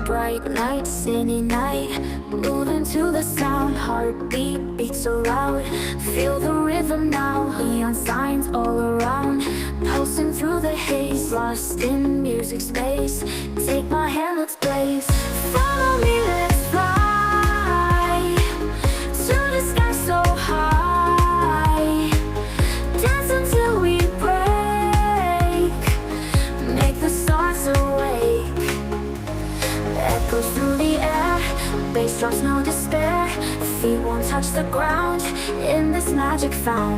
bright night, city night, moving to the sound, heartbeat beats so loud. Feel the rhythm now, neon signs all around, pulsing through the haze, lost in music space. Take my hand, let's blaze. Follow me, let's fly to the sky so high. Dance until we break, make the stars awake. Echoes through the air, bass drops no despair. Feet won't touch the ground in this magic found.